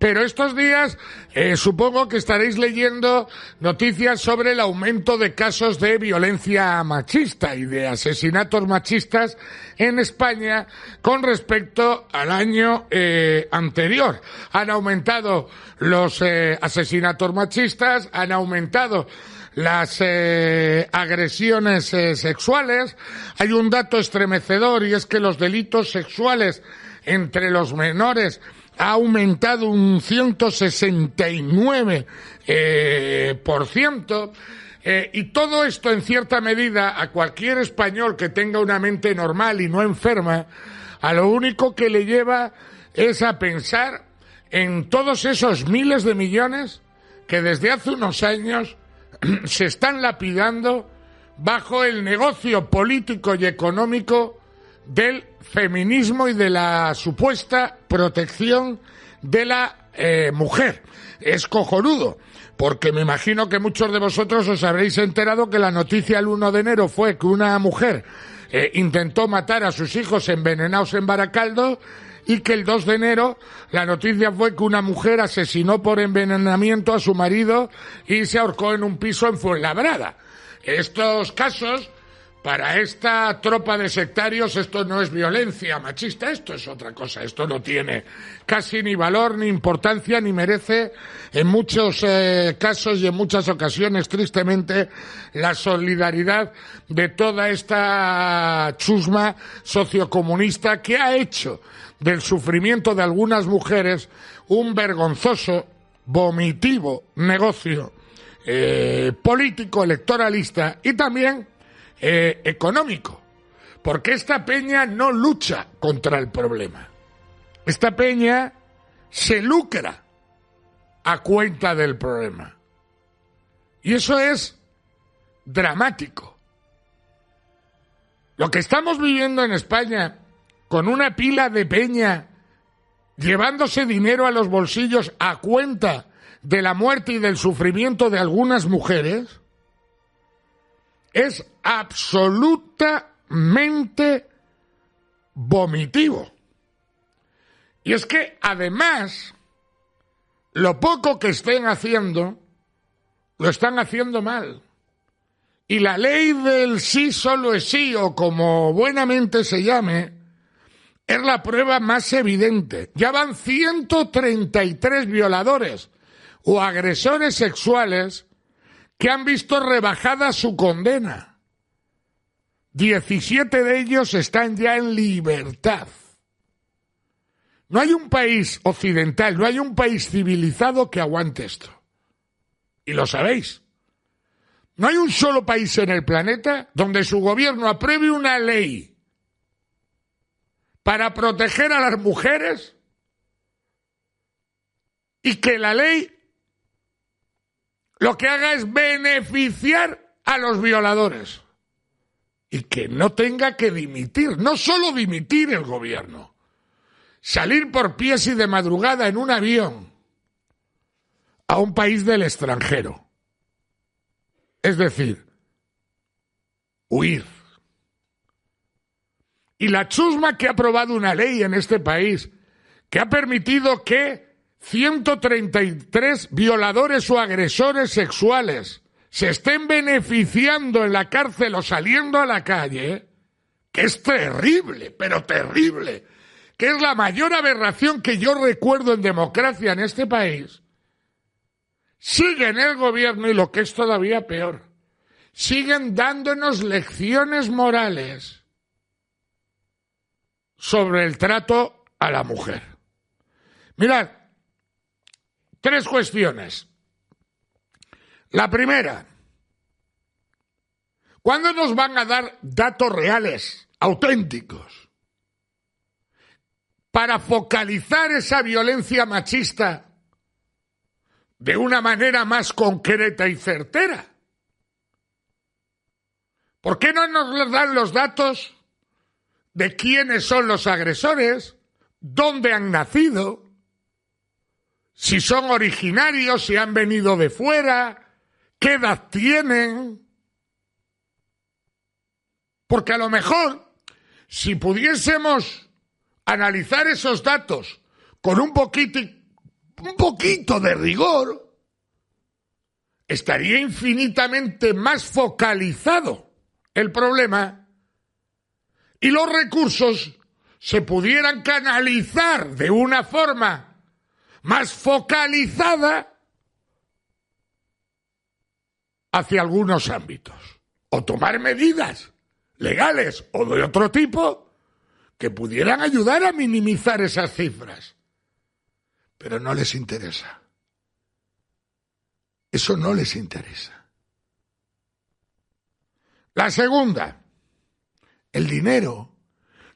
Pero estos días supongo que estaréis leyendo noticias sobre el aumento de casos de violencia machista y de asesinatos machistas en España con respecto al año anterior. Han aumentado los asesinatos machistas, han aumentado las agresiones sexuales. Hay un dato estremecedor y es que los delitos sexuales entre los menores ha aumentado un 169%, y todo esto en cierta medida a cualquier español que tenga una mente normal y no enferma, a lo único que le lleva es a pensar en todos esos miles de millones que desde hace unos años se están lapidando bajo el negocio político y económico del feminismo y de la supuesta protección de la mujer. Es cojonudo, porque me imagino que muchos de vosotros os habréis enterado que la noticia el 1 de enero fue que una mujer intentó matar a sus hijos envenenados en Baracaldo, y que el 2 de enero la noticia fue que una mujer asesinó por envenenamiento a su marido y se ahorcó en un piso en Fuenlabrada. Estos casos, para esta tropa de sectarios, esto no es violencia machista, esto es otra cosa. Esto no tiene casi ni valor, ni importancia, ni merece en muchos casos y en muchas ocasiones, tristemente, la solidaridad de toda esta chusma sociocomunista que ha hecho del sufrimiento de algunas mujeres un vergonzoso, vomitivo negocio político, electoralista y también económico, porque esta peña no lucha contra el problema. Esta peña se lucra a cuenta del problema. Y eso es dramático. Lo que estamos viviendo en España, con una pila de peña llevándose dinero a los bolsillos a cuenta de la muerte y del sufrimiento de algunas mujeres, es absolutamente vomitivo. Y es que, además, lo poco que estén haciendo, lo están haciendo mal. Y la ley del sí solo es sí, o como buenamente se llame, es la prueba más evidente. Ya van 133 violadores o agresores sexuales que han visto rebajada su condena. 17 de ellos están ya en libertad. No hay un país occidental, no hay un país civilizado que aguante esto. Y lo sabéis. No hay un solo país en el planeta donde su gobierno apruebe una ley para proteger a las mujeres y que la ley lo que haga es beneficiar a los violadores y que no tenga que dimitir, no solo dimitir el gobierno, salir por pies y de madrugada en un avión a un país del extranjero. Es decir, huir. Y la chusma que ha aprobado una ley en este país que ha permitido que 133 violadores o agresores sexuales se estén beneficiando en la cárcel o saliendo a la calle, que es terrible, pero terrible, que es la mayor aberración que yo recuerdo en democracia en este país, siguen el gobierno y lo que es todavía peor, siguen dándonos lecciones morales sobre el trato a la mujer. Mirad, 3 cuestiones. La primera, ¿cuándo nos van a dar datos reales, auténticos, para focalizar esa violencia machista de una manera más concreta y certera? ¿Por qué no nos dan los datos de quiénes son los agresores, dónde han nacido, si son originarios, si han venido de fuera, qué edad tienen? Porque a lo mejor, si pudiésemos analizar esos datos con un un poquito de rigor, estaría infinitamente más focalizado el problema y los recursos se pudieran canalizar de una forma más focalizada hacia algunos ámbitos, o tomar medidas legales o de otro tipo que pudieran ayudar a minimizar esas cifras. Pero no les interesa. Eso no les interesa. La segunda, el dinero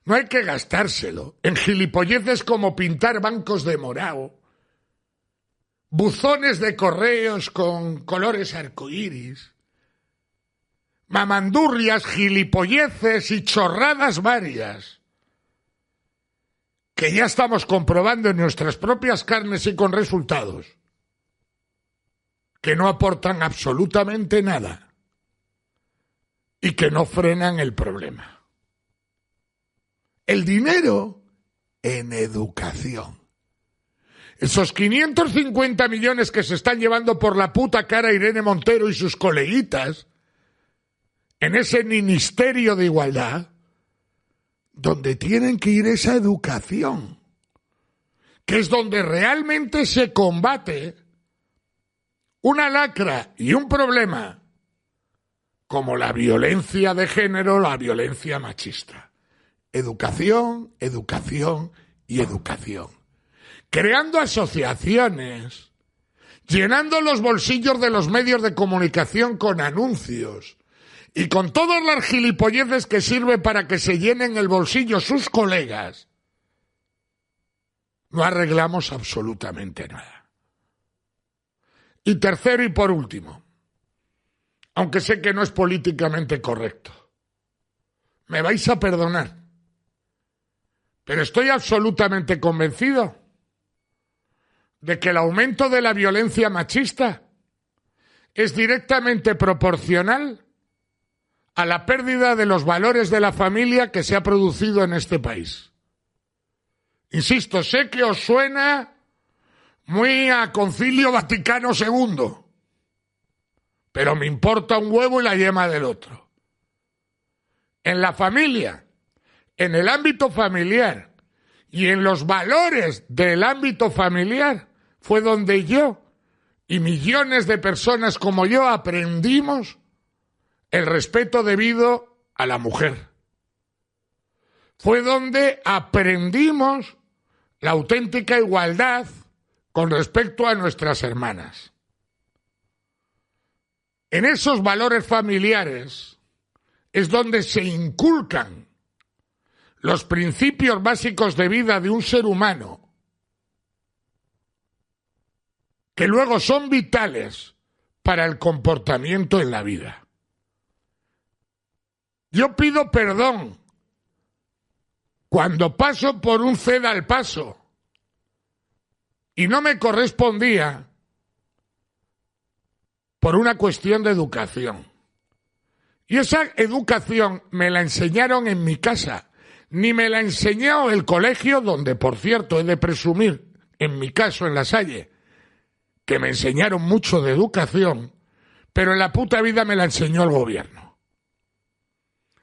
no hay que gastárselo en gilipolleces como pintar bancos de morado, buzones de correos con colores arcoíris, mamandurrias, gilipolleces y chorradas varias, que ya estamos comprobando en nuestras propias carnes y con resultados, que no aportan absolutamente nada y que no frenan el problema. El dinero en educación. Esos 550 millones que se están llevando por la puta cara Irene Montero y sus coleguitas en ese ministerio de igualdad, donde tienen que ir esa educación, que es donde realmente se combate una lacra y un problema como la violencia de género, la violencia machista. Educación, educación y educación. Creando asociaciones, llenando los bolsillos de los medios de comunicación con anuncios y con todas las gilipolleces que sirve para que se llenen el bolsillo sus colegas, no arreglamos absolutamente nada. Y tercero y por último, aunque sé que no es políticamente correcto, me vais a perdonar, pero estoy absolutamente convencido de que el aumento de la violencia machista es directamente proporcional a la pérdida de los valores de la familia que se ha producido en este país. Insisto, sé que os suena muy a Concilio Vaticano II, pero me importa un huevo y la yema del otro. En la familia, en el ámbito familiar y en los valores del ámbito familiar fue donde yo y millones de personas como yo aprendimos el respeto debido a la mujer. Fue donde aprendimos la auténtica igualdad con respecto a nuestras hermanas. En esos valores familiares es donde se inculcan los principios básicos de vida de un ser humano, que luego son vitales para el comportamiento en la vida. Yo pido perdón cuando paso por un ceda al paso y no me correspondía por una cuestión de educación. Y esa educación me la enseñaron en mi casa, ni me la enseñó el colegio, donde, por cierto, he de presumir, en mi caso, en La Salle, que me enseñaron mucho de educación, pero en la puta vida me la enseñó el gobierno.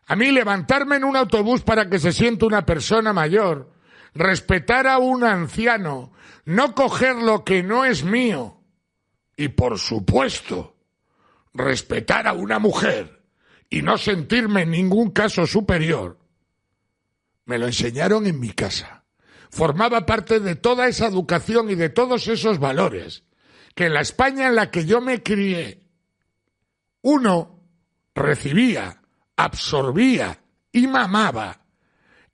A mí levantarme en un autobús para que se siente una persona mayor, respetar a un anciano, no coger lo que no es mío y, por supuesto, respetar a una mujer y no sentirme en ningún caso superior, me lo enseñaron en mi casa. Formaba parte de toda esa educación y de todos esos valores que en la España en la que yo me crié, uno recibía, absorbía y mamaba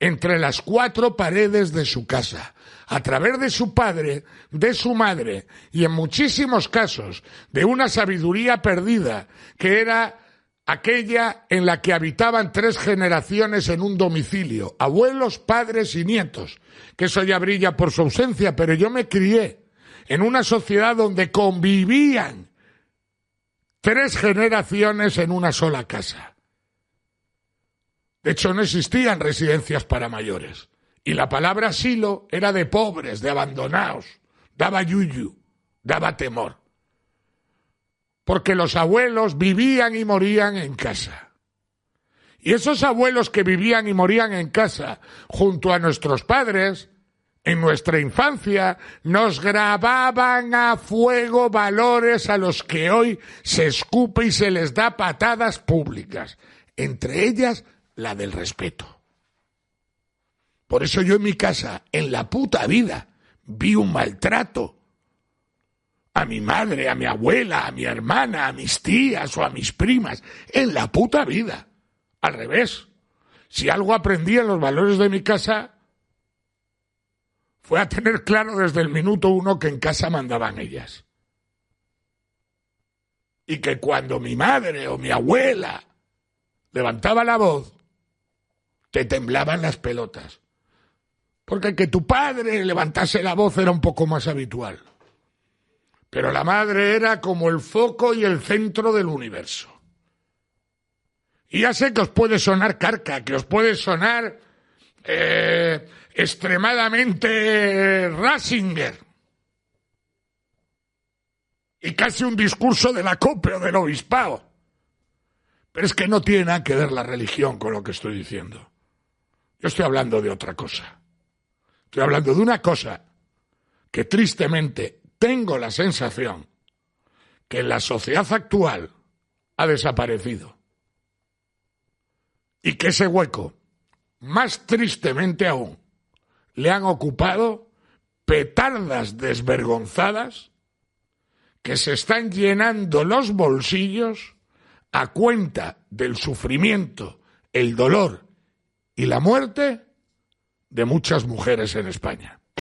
entre las cuatro paredes de su casa, a través de su padre, de su madre y en muchísimos casos de una sabiduría perdida que era aquella en la que habitaban 3 generaciones en un domicilio, abuelos, padres y nietos, que eso ya brilla por su ausencia, pero yo me crié en una sociedad donde convivían 3 generaciones en una sola casa. De hecho, no existían residencias para mayores. Y la palabra asilo era de pobres, de abandonados, daba yuyu, daba temor. Porque los abuelos vivían y morían en casa. Y esos abuelos que vivían y morían en casa, junto a nuestros padres, en nuestra infancia, nos grababan a fuego valores a los que hoy se escupe y se les da patadas públicas. Entre ellas, la del respeto. Por eso yo en mi casa, en la puta vida, vi un maltrato a mi madre, a mi abuela, a mi hermana, a mis tías o a mis primas, en la puta vida. Al revés. Si algo aprendí en los valores de mi casa, fue a tener claro desde el minuto 1 que en casa mandaban ellas. Y que cuando mi madre o mi abuela levantaba la voz, te temblaban las pelotas. Porque que tu padre levantase la voz era un poco más habitual. Pero la madre era como el foco y el centro del universo. Y ya sé que os puede sonar carca, que os puede sonar extremadamente Ratzinger. Y casi un discurso de la COPE o del obispado. Pero es que no tiene nada que ver la religión con lo que estoy diciendo. Yo estoy hablando de otra cosa. Estoy hablando de una cosa que tristemente tengo la sensación que en la sociedad actual ha desaparecido. Y que ese hueco, más tristemente aún, le han ocupado petardas desvergonzadas que se están llenando los bolsillos a cuenta del sufrimiento, el dolor y la muerte de muchas mujeres en España.